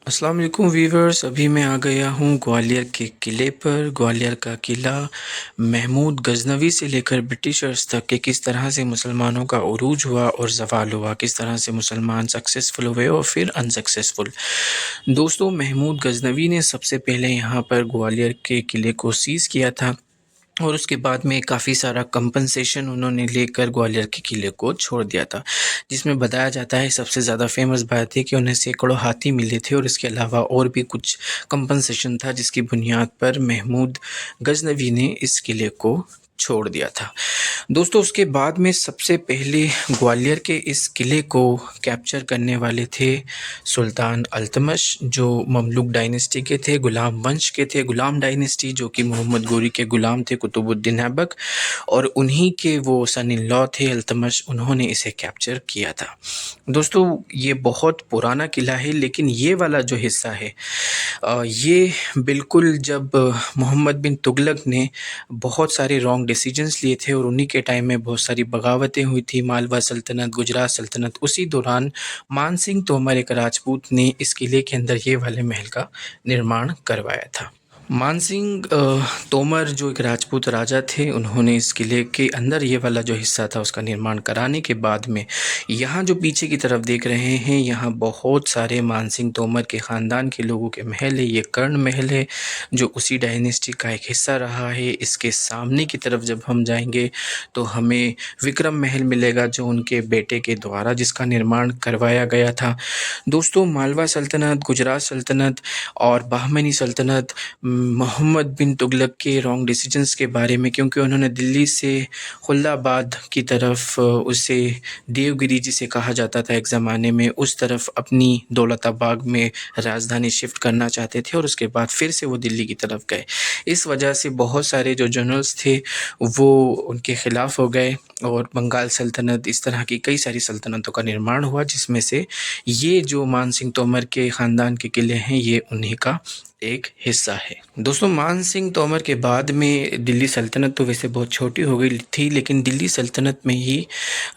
अस्सलाम वालेकुम वीवर्स। अभी मैं आ गया हूँ ग्वालियर के किले पर। ग्वालियर का किला महमूद गजनवी से लेकर ब्रिटिशर्स तक कि किस तरह से मुसलमानों का उरूज हुआ और ज़वाल हुआ, किस तरह से मुसलमान सक्सेसफुल हुए और फिर अनसक्सेसफुल। दोस्तों, महमूद गजनवी ने सबसे पहले यहाँ पर ग्वालियर के किले को सीज़ किया था और उसके बाद में काफ़ी सारा कंपनसेशन उन्होंने लेकर ग्वालियर के किले को छोड़ दिया था, जिसमें बताया जाता है सबसे ज़्यादा फेमस बात है कि उन्हें सैकड़ों हाथी मिले थे और इसके अलावा और भी कुछ कंपनसेशन था जिसकी बुनियाद पर महमूद गजनवी ने इस किले को छोड़ दिया था। दोस्तों, उसके बाद में सबसे पहले ग्वालियर के इस किले को कैप्चर करने वाले थे सुल्तान अल्तमश, जो ममलूक डायनेस्टी के थे, गुलाम वंश के थे, गुलाम डायनेस्टी जो कि मोहम्मद गोरी के गुलाम थे, कुतुबुद्दीन ऐबक, और उन्हीं के वो सन इन लॉ थे अल्तमश। उन्होंने इसे कैप्चर किया था। दोस्तों, ये बहुत पुराना किला है, लेकिन ये वाला जो हिस्सा है ये बिल्कुल जब मोहम्मद बिन तुगलक ने बहुत सारे रॉन्ग डिसीजंस लिए थे और उन्हीं के टाइम में बहुत सारी बगावतें हुई थी, मालवा सल्तनत, गुजरात सल्तनत, उसी दौरान मान सिंह तोमर एक राजपूत ने इस किले के अंदर ये वाले महल का निर्माण करवाया था। मान सिंह तोमर जो एक राजपूत राजा थे, उन्होंने इस किले के अंदर ये वाला जो हिस्सा था उसका निर्माण कराने के बाद में यहाँ जो पीछे की तरफ देख रहे हैं, यहाँ बहुत सारे मान सिंह तोमर के ख़ानदान के लोगों के महल है। ये कर्ण महल है जो उसी डायनेस्टी का एक हिस्सा रहा है। इसके सामने की तरफ जब हम जाएंगे तो हमें विक्रम महल मिलेगा जो उनके बेटे के द्वारा जिसका निर्माण करवाया गया था। दोस्तों, मालवा सल्तनत, गुजरात सल्तनत और बहमनी सल्तनत मोहम्मद बिन तुगलक के रॉन्ग डिसीजंस के बारे में, क्योंकि उन्होंने दिल्ली से खुल्लाबाद की तरफ उसे देवगिरी जिसे कहा जाता था एक ज़माने में, उस तरफ अपनी दौलताबाग में राजधानी शिफ्ट करना चाहते थे और उसके बाद फिर से वो दिल्ली की तरफ गए। इस वजह से बहुत सारे जो जनरल्स थे वो उनके ख़िलाफ़ हो गए और बंगाल सल्तनत, इस तरह की कई सारी सल्तनतों का निर्माण हुआ, जिसमें से ये जो मान सिंह तोमर के ख़ानदान के किले हैं ये उन्हीं का एक हिस्सा है। दोस्तों, मान सिंह तोमर के बाद में दिल्ली सल्तनत तो वैसे बहुत छोटी हो गई थी, लेकिन दिल्ली सल्तनत में ही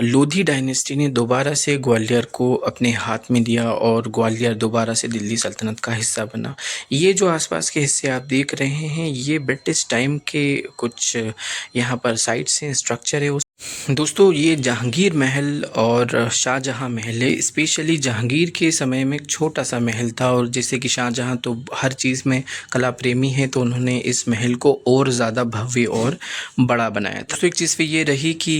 लोधी डायनेस्टी ने दोबारा से ग्वालियर को अपने हाथ में दिया और ग्वालियर दोबारा से दिल्ली सल्तनत का हिस्सा बना। ये जो आसपास के हिस्से आप देख रहे हैं ये ब्रिटिश टाइम के कुछ यहाँ पर साइट्स हैं, स्ट्रक्चर है। दोस्तों, ये जहांगीर महल और शाहजहां महल है। स्पेशली जहांगीर के समय में एक छोटा सा महल था और जैसे कि शाहजहां तो हर चीज़ में कला प्रेमी हैं, तो उन्होंने इस महल को और ज़्यादा भव्य और बड़ा बनाया था। तो एक चीज़ पे ये रही कि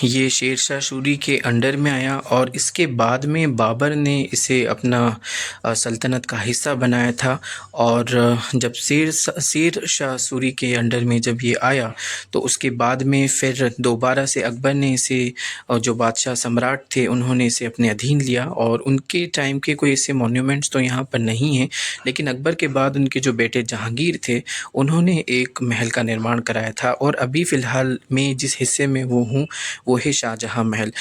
ये शेर शाह सूरी के अंडर में आया और इसके बाद में बाबर ने इसे अपना सल्तनत का हिस्सा बनाया था। और जब शेर शाह सूरी के अंडर में जब ये आया तो उसके बाद में फिर दोबारा से अकबर ने इसे, जो बादशाह सम्राट थे उन्होंने इसे अपने अधीन लिया। और उनके टाइम के कोई ऐसे मॉन्यूमेंट्स तो यहाँ पर नहीं हैं, लेकिन अकबर के बाद उनके जो बेटे जहांगीर थे उन्होंने एक महल का निर्माण कराया था। और अभी फ़िलहाल मैं जिस हिस्से में वो हूँ वो है शाहजहां महल।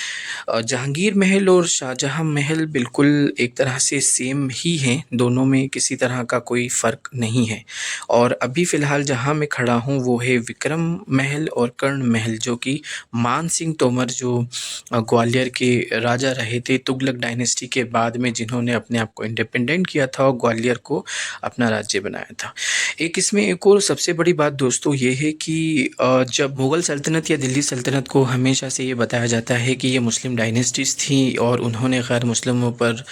जहांगीर महल और शाहजहां महल बिल्कुल एक तरह से सेम ही हैं, दोनों में किसी तरह का कोई फ़र्क नहीं है। और अभी फ़िलहाल जहाँ मैं खड़ा हूँ वो है विक्रम महल और कर्ण महल, जो कि मान सिंह तोमर जो ग्वालियर के राजा रहे थे तुगलक डायनेस्टी के बाद में, जिन्होंने अपने आप को इंडिपेंडेंट किया था और ग्वालियर को अपना राज्य बनाया था। इसमें एक और सबसे बड़ी बात दोस्तों ये है कि जब मुग़ल सल्तनत या दिल्ली सल्तनत को हमेशा से ये बताया जाता है कि ये मुस्लिम डायनेस्टीज़ थी और उन्होंने गैर मुस्लिमों पर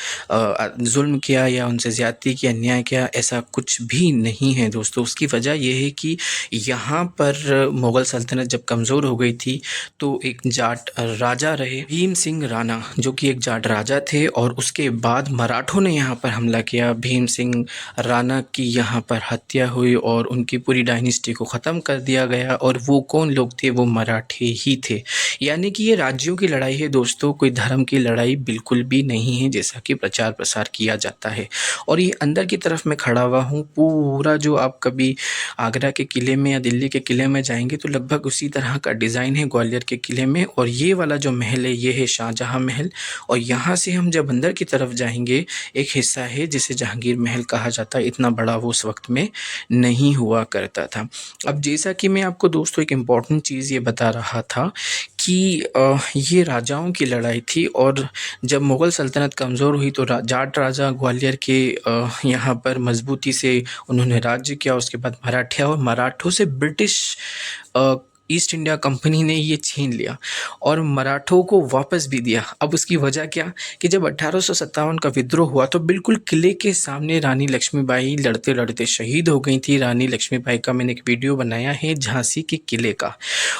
जुल्म किया या उनसे ज़्यादती की, अन्याय किया, ऐसा कुछ भी नहीं है दोस्तों। उसकी वजह यह है कि यहाँ पर मुग़ल सल्तनत जब कमज़ोर हो गई थी तो एक जाट राजा रहे भीम सिंह राणा, जो कि एक जाट राजा थे, और उसके बाद मराठों ने यहाँ पर हमला किया। भीम सिंह राणा की यहाँ पर हत्या हुई और उनकी पूरी डायनेस्टी को ख़त्म कर दिया गया। और वो कौन लोग थे? वो मराठे ही थे। यानी कि ये राज्यों की लड़ाई है दोस्तों, कोई धर्म की लड़ाई बिल्कुल भी नहीं है जैसा कि प्रचार प्रसार किया जाता है। और ये अंदर की तरफ मैं खड़ा हुआ हूँ, पूरा जो आप कभी आगरा के किले में या दिल्ली के किले में जाएंगे तो लगभग उसी तरह का डिज़ाइन है। ग्वालियर के किले में, और ये वाला जो महल है ये है शाहजहाँ महल। और यहाँ से हम जब अंदर की तरफ जाएंगे, एक हिस्सा है जिसे जहांगीर महल कहा जाता है। इतना बड़ा वो उस वक्त में नहीं हुआ करता था। अब जैसा कि मैं आपको दोस्तों एक इम्पॉर्टेंट चीज़ ये बता रहा था कि ये राजाओं की लड़ाई थी, और जब मुग़ल सल्तनत कमज़ोर हुई तो जाट राजा ग्वालियर के यहाँ पर मजबूती से उन्होंने राज्य किया। उसके बाद मराठा और मराठों से ब्रिटिश ईस्ट इंडिया कंपनी ने ये छीन लिया और मराठों को वापस भी दिया। अब उसकी वजह क्या कि जब 1857 का विद्रोह हुआ तो बिल्कुल किले के सामने रानी लक्ष्मीबाई लड़ते लड़ते शहीद हो गई थी। रानी लक्ष्मीबाई का मैंने एक वीडियो बनाया है झांसी के किले का,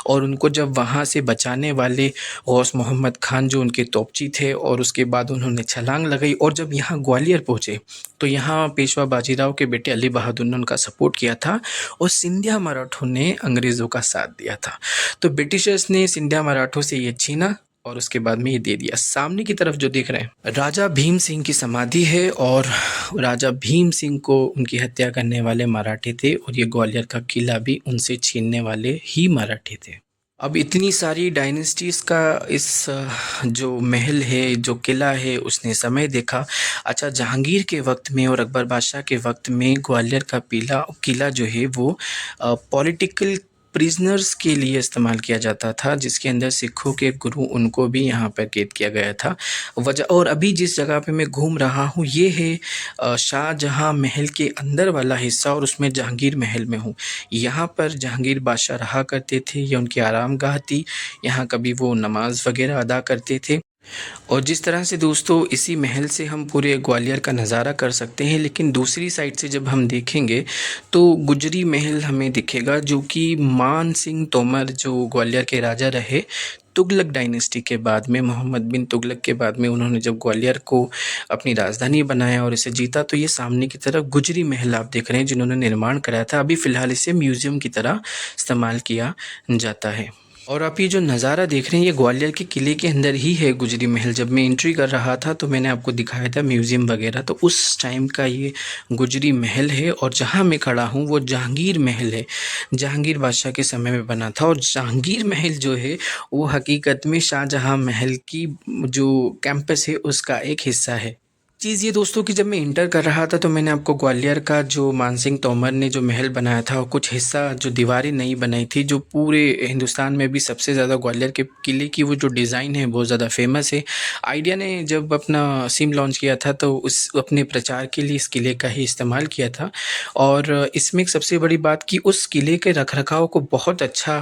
और उनको जब वहाँ से बचाने वाले गौस मोहम्मद खान जो उनके तोपची थे, और उसके बाद उन्होंने छलांग लगाई, और जब यहाँ ग्वालियर पहुँचे तो यहाँ पेशवा बाजीराव के बेटे अली बहादुर ने उनका सपोर्ट किया था, और सिंधिया मराठों ने अंग्रेज़ों का साथ दिया था। तो ब्रिटिशर्स ने सिंधिया मराठों से ये छीना और उसके बाद में ये दे दिया। सामने की तरफ जो देख रहे हैं राजा भीम सिंह की समाधि है, और राजा भीम सिंह को उनकी हत्या करने वाले मराठी थे, और ये ग्वालियर का किला भी उनसे छीनने वाले ही मराठी थे। अब इतनी सारी डायनेस्टीज़ का इस जो महल है, जो किला है, उसने समय देखा। अच्छा, जहांगीर के वक्त में और अकबर बादशाह के वक्त में ग्वालियर का किला जो है वो पॉलिटिकल प्रिजनर्स के लिए इस्तेमाल किया जाता था, जिसके अंदर सिखों के गुरु उनको भी यहाँ पर कैद किया गया था। वजह, और अभी जिस जगह पे मैं घूम रहा हूँ ये है शाहजहाँ महल के अंदर वाला हिस्सा, और उसमें जहांगीर महल में हूँ। यहाँ पर जहांगीर बादशाह रहा करते थे, ये उनकी आरामगाह थी। यहाँ कभी वो नमाज वगैरह अदा करते थे। और जिस तरह से दोस्तों इसी महल से हम पूरे ग्वालियर का नज़ारा कर सकते हैं, लेकिन दूसरी साइड से जब हम देखेंगे तो गुजरी महल हमें दिखेगा, जो कि मान सिंह तोमर जो ग्वालियर के राजा रहे तुगलक डायनेस्टी के बाद में, मोहम्मद बिन तुगलक के बाद में, उन्होंने जब ग्वालियर को अपनी राजधानी बनाया और इसे जीता, तो ये सामने की तरफ गुजरी महल आप देख रहे हैं जिन्होंने निर्माण कराया था। अभी फ़िलहाल इसे म्यूज़ियम की तरह इस्तेमाल किया जाता है। और आप ये जो नज़ारा देख रहे हैं ये ग्वालियर के किले के अंदर ही है गुजरी महल। जब मैं एंट्री कर रहा था तो मैंने आपको दिखाया था म्यूज़ियम वगैरह, तो उस टाइम का ये गुजरी महल है। और जहाँ मैं खड़ा हूँ वो जहांगीर महल है, जहांगीर बादशाह के समय में बना था। और जहांगीर महल जो है वो हकीकत में शाहजहाँ महल की जो कैंपस है उसका एक हिस्सा है। चीज़ ये दोस्तों कि जब मैं इंटर कर रहा था तो मैंने आपको ग्वालियर का जो मानसिंह तोमर ने जो महल बनाया था और कुछ हिस्सा जो दीवारें नई बनाई थी, जो पूरे हिंदुस्तान में भी सबसे ज़्यादा ग्वालियर के किले की वो जो डिज़ाइन है बहुत ज़्यादा फेमस है। आइडिया ने जब अपना सिम लॉन्च किया था तो उस अपने प्रचार के लिए इस किले का ही इस्तेमाल किया था। और इसमें एक सबसे बड़ी बात कि उस किले के रखरखाव को बहुत अच्छा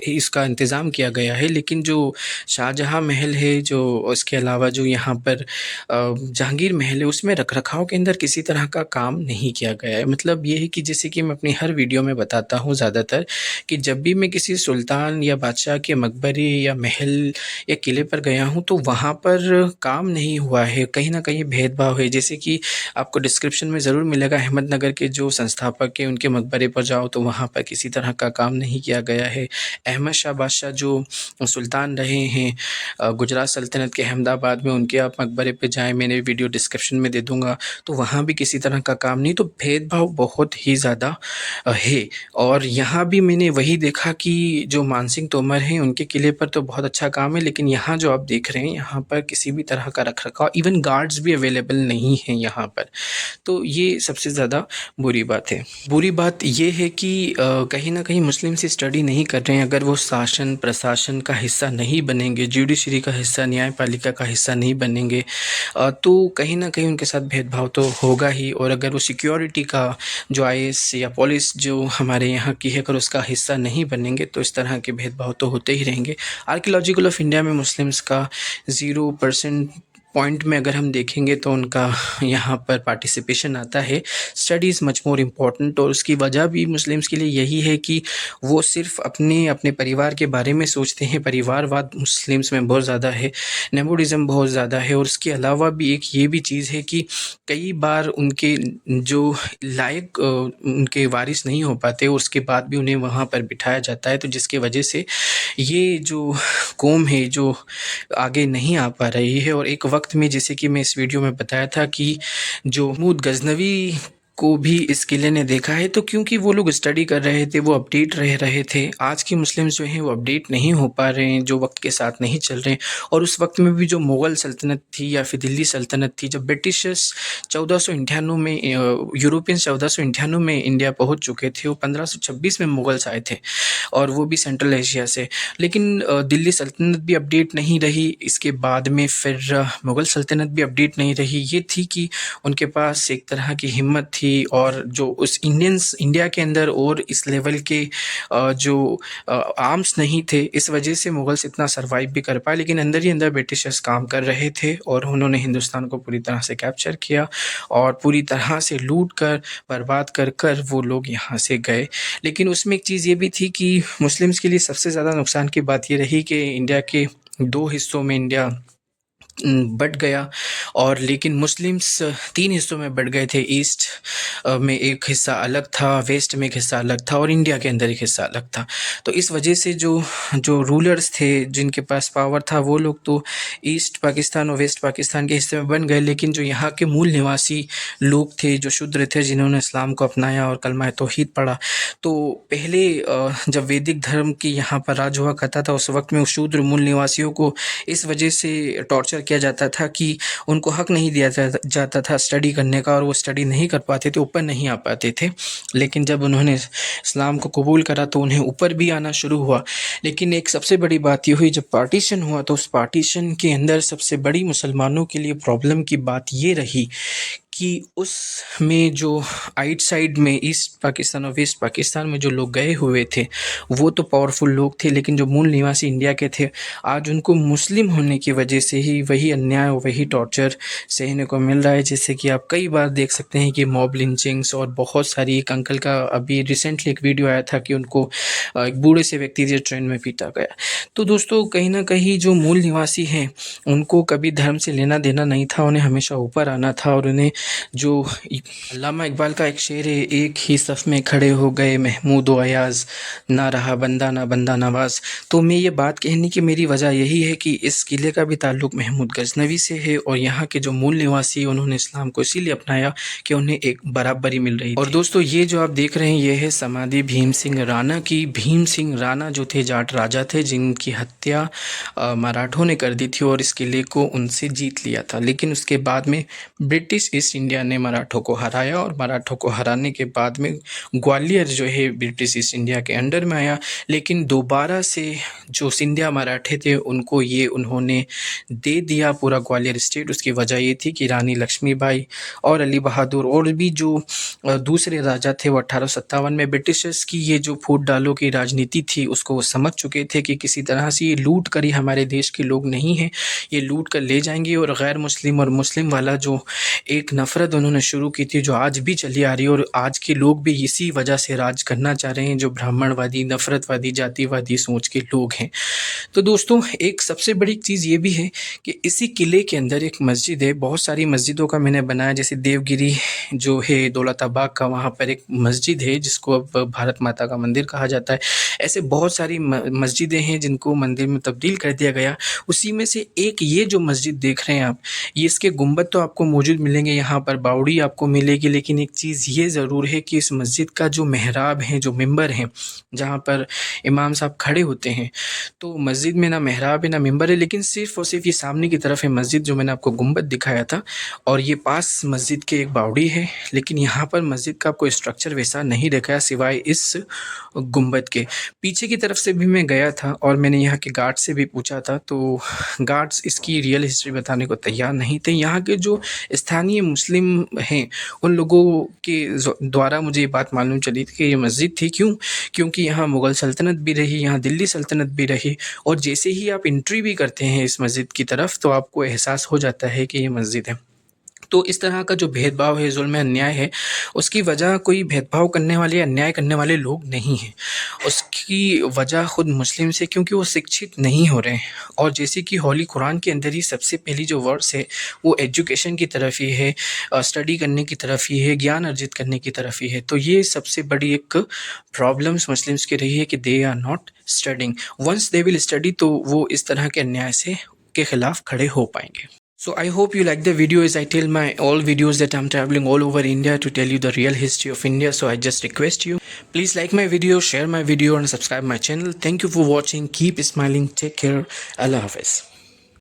इसका इंतज़ाम किया गया है। लेकिन जो शाहजहाँ महल है, जो उसके अलावा जो यहाँ पर जहांगीर महल है, उसमें रखरखाव के अंदर किसी तरह का काम नहीं किया गया है। मतलब ये है कि जैसे कि मैं अपनी हर वीडियो में बताता हूँ ज़्यादातर कि जब भी मैं किसी सुल्तान या बादशाह के मकबरे या महल या किले पर गया हूँ तो वहाँ पर काम नहीं हुआ है, कहीं न कहीं भेदभाव है। जैसे कि आपको डिस्क्रिप्शन में ज़रूर मिलेगा, अहमदनगर के जो संस्थापक हैं उनके मकबरे पर जाओ तो वहाँ पर किसी तरह का काम नहीं किया गया है। अहमद शाह बादशाह जो सुल्तान रहे हैं गुजरात सल्तनत के अहमदाबाद में, उनके आप मकबरे पे जाएँ, मैंने वीडियो डिस्क्रिप्शन में दे दूँगा, तो वहाँ भी किसी तरह का काम नहीं। तो भेदभाव बहुत ही ज़्यादा है। और यहाँ भी मैंने वही देखा कि जो मानसिंह तोमर हैं उनके किले पर तो बहुत अच्छा काम है, लेकिन यहाँ जो आप देख रहे हैं यहाँ पर किसी भी तरह का रखरखाव, इवन गार्ड्स भी अवेलेबल नहीं हैं यहाँ पर। तो ये सबसे ज़्यादा बुरी बात है। बुरी बात ये है कि कहीं न कहीं मुस्लिम से स्टडी नहीं कर रहे हैं। अगर वो शासन प्रशासन का हिस्सा नहीं बनेंगे, जुडिशरी का हिस्सा, न्यायपालिका का हिस्सा नहीं बनेंगे, तो कहीं न कहीं उनके साथ भेदभाव तो होगा ही। और अगर वो सिक्योरिटी का जो आईएएस या पुलिस जो हमारे यहाँ की है, अगर उसका हिस्सा नहीं बनेंगे तो इस तरह के भेदभाव तो होते ही रहेंगे। आर्कियोलॉजिकल ऑफ इंडिया में मुस्लिम्स का 0% पॉइंट में अगर हम देखेंगे तो उनका यहाँ पर पार्टिसिपेशन आता है। Study is much more important, और उसकी वजह भी मुस्लिम्स के लिए यही है कि वो सिर्फ अपने परिवार के बारे में सोचते हैं। परिवारवाद मुस्लिम्स में बहुत ज़्यादा है, नेपोटिज़म बहुत ज़्यादा है। और उसके अलावा भी एक ये भी चीज़ है कि कई बार उनके जो लायक उनके वारिस नहीं हो पाते, उसके बाद भी उन्हें वहाँ पर बिठाया जाता है। तो जिसकी वजह से ये जो कौम है जो आगे नहीं आ पा रही है। और एक वक्त में, जैसे कि मैं इस वीडियो में बताया था कि जो महमूद गज़नवी को भी इस किले ने देखा है, तो क्योंकि वो लोग स्टडी कर रहे थे, वो अपडेट रह रहे थे। आज के मुस्लिम्स जो हैं वो अपडेट नहीं हो पा रहे हैं, जो वक्त के साथ नहीं चल रहे हैं। और उस वक्त में भी जो मुग़ल सल्तनत थी या फिर दिल्ली सल्तनत थी, जब ब्रिटिशर्स 1498 में यूरोपियंस 1498 में इंडिया पहुंच चुके थे, वो 1526 में मुगल्स आए थे और वो भी सेंट्रल एशिया से। लेकिन दिल्ली सल्तनत भी अपडेट नहीं रही। इसके बाद में फिर मुग़ल सल्तनत भी अपडेट नहीं रही। ये थी कि उनके पास एक तरह की हिम्मत थी, और जो उस इंडिया के अंदर और इस लेवल के जो आर्म्स नहीं थे, इस वजह से मुगल्स इतना सर्वाइव भी कर पाए। लेकिन अंदर ही अंदर ब्रिटिशर्स काम कर रहे थे और उन्होंने हिंदुस्तान को पूरी तरह से कैप्चर किया और पूरी तरह से लूट कर, बर्बाद कर कर वो लोग यहाँ से गए। लेकिन उसमें एक चीज़ ये भी थी कि मुस्लिम्स के लिए सबसे ज़्यादा नुकसान की बात ये रही कि इंडिया के 2 हिस्सों में इंडिया बँट गया, और लेकिन मुस्लिम्स 3 हिस्सों में बँट गए थे। ईस्ट में एक हिस्सा अलग था, वेस्ट में एक हिस्सा अलग था और इंडिया के अंदर एक हिस्सा अलग था। तो इस वजह से जो जो रूलर्स थे, जिनके पास पावर था, वो लोग तो ईस्ट पाकिस्तान और वेस्ट पाकिस्तान के हिस्से में बन गए। लेकिन जो यहाँ के मूल निवासी लोग थे, जो शूद्र थे, जिन्होंने इस्लाम को अपनाया और कलमा तौहीद पढ़ा, तो पहले जब वैदिक धर्म की यहाँ पर राज हुआ करता था, उस वक्त में उस शूद्र मूल निवासियों को इस वजह से टॉर्चर किया जाता था कि उनको हक नहीं दिया जाता था स्टडी करने का, और वो स्टडी नहीं कर पाते थे, ऊपर नहीं आ पाते थे। लेकिन जब उन्होंने इस्लाम को कबूल करा तो उन्हें ऊपर भी आना शुरू हुआ। लेकिन एक सबसे बड़ी बात ये हुई, जब पार्टीशन हुआ तो उस पार्टीशन के अंदर सबसे बड़ी मुसलमानों के लिए प्रॉब्लम की बात ये रही कि उसमें जो आइट साइड में ईस्ट पाकिस्तान और वेस्ट पाकिस्तान में जो लोग गए हुए थे, वो तो पावरफुल लोग थे, लेकिन जो मूल निवासी इंडिया के थे, आज उनको मुस्लिम होने की वजह से ही वही अन्याय और वही टॉर्चर सहने को मिल रहा है। जैसे कि आप कई बार देख सकते हैं कि मॉब लिंचिंग्स और बहुत सारी, एक अंकल का अभी रिसेंटली एक वीडियो आया था कि उनको एक बूढ़े से व्यक्ति से ट्रेन में पीटा गया। तो दोस्तों, कहीं ना कहीं जो मूल निवासी हैं, उनको कभी धर्म से लेना देना नहीं था, उन्हें हमेशा ऊपर आना था। और उन्हें जो अल्लामा इकबाल का एक शेर है, एक ही सफ़ में खड़े हो गए महमूद व अयाज़, ना रहा बंदा ना बंदा नवाज़। तो मैं ये बात कहने की मेरी वजह यही है कि इस किले का भी ताल्लुक़ महमूद गज़नवी से है, और यहाँ के जो मूल निवासी, उन्होंने इस्लाम को इसीलिए अपनाया कि उन्हें एक बराबरी मिल रही थी। और दोस्तों, ये जो आप देख रहे हैं, ये है समाधि भीम सिंह राणा की। भीम सिंह राणा जो थे, जाट राजा थे, जिनकी हत्या मराठों ने कर दी थी और इस किले को उनसे जीत लिया था। लेकिन उसके बाद में ब्रिटिश ईस्ट इंडिया ने मराठों को हराया, और मराठों को हराने के बाद में ग्वालियर जो है ब्रिटिश ईस्ट इंडिया के अंडर में आया। लेकिन दोबारा से जो सिंधिया मराठे थे, उनको ये उन्होंने दे दिया पूरा ग्वालियर स्टेट। उसकी वजह ये थी कि रानी लक्ष्मीबाई और अली बहादुर और भी जो दूसरे राजा थे, वो 1857 में ब्रिटिशर्स की ये जो फूट डालो की राजनीति थी, उसको वो समझ चुके थे कि किसी तरह से ये लूट कर ही हमारे देश के लोग नहीं हैं, ये लूट कर ले जाएंगे। और गैर मुस्लिम और मुस्लिम वाला जो एक नफ़रत उन्होंने शुरू की थी, जो आज भी चली आ रही है, और आज के लोग भी इसी वजह से राज करना चाह रहे हैं, जो ब्राह्मणवादी, नफ़रतवादी, जातिवादी सोच के लोग हैं। तो दोस्तों, एक सबसे बड़ी चीज़ ये भी है कि इसी किले के अंदर एक मस्जिद है। बहुत सारी मस्जिदों का मैंने बनाया, जैसे देवगिरी जो है दौलताबाग का, वहाँ पर एक मस्जिद है जिसको अब भारत माता का मंदिर कहा जाता है। ऐसे बहुत सारी मस्जिदें हैं जिनको मंदिर में तब्दील कर दिया गया। उसी में से एक ये जो मस्जिद देख रहे हैं आप, ये इसके गुंबद तो आपको मौजूद मिलेंगे, यहाँ पर बावड़ी आपको मिलेगी, लेकिन एक चीज़ ये ज़रूर है कि इस मस्जिद का जो मेहराब है, जो मिंबर है, जहाँ पर इमाम साहब खड़े होते हैं, तो मस्जिद में ना मेहराब है ना मिंबर है, लेकिन सिर्फ़ और सिर्फ ये सामने की तरफ है मस्जिद, जो मैंने आपको गुंबद दिखाया था, और ये पास मस्जिद के एक बावड़ी है। लेकिन यहाँ पर मस्जिद का कोई स्ट्रक्चर वैसा नहीं रखा है सिवाय इस गुंबद के। पीछे की तरफ से भी मैं गया था और मैंने यहाँ के गार्ड से भी पूछा था, तो गार्ड्स इसकी रियल हिस्ट्री बताने को तैयार नहीं थे। यहाँ के जो स्थानीय मुस्लिम हैं, उन लोगों के द्वारा मुझे ये बात मालूम चली थी कि ये मस्जिद थी। क्यों? क्योंकि यहाँ मुग़ल सल्तनत भी रही, यहाँ दिल्ली सल्तनत भी रही, और जैसे ही आप एंट्री भी करते हैं इस मस्जिद की तरफ, तो आपको एहसास हो जाता है कि ये मस्जिद है। तो इस तरह का जो भेदभाव है, जुल्म, अन्याय है, उसकी वजह कोई भेदभाव करने वाले, अन्याय करने वाले लोग नहीं हैं। उसकी वजह खुद मुस्लिम से, क्योंकि वो शिक्षित नहीं हो रहे हैं। और जैसे कि होली कुरान के अंदर ही सबसे पहली जो वर्ड्स है, वो एजुकेशन की तरफ ही है, स्टडी करने की तरफ ही है, ज्ञान अर्जित करने की तरफ ही है। तो ये सबसे बड़ी एक प्रॉब्लम्स मुस्लिम्स की रही है कि they are not studying. Once they will study, तो वो इस तरह के अन्याय से के खिलाफ खड़े हो पाएंगे। So I hope you like the video as I tell my all videos that I'm traveling all over India to tell you the real history of India. So I just request you, please like my video, share my video and subscribe my channel. Thank you for watching. Keep smiling. Take care. Allah Hafiz.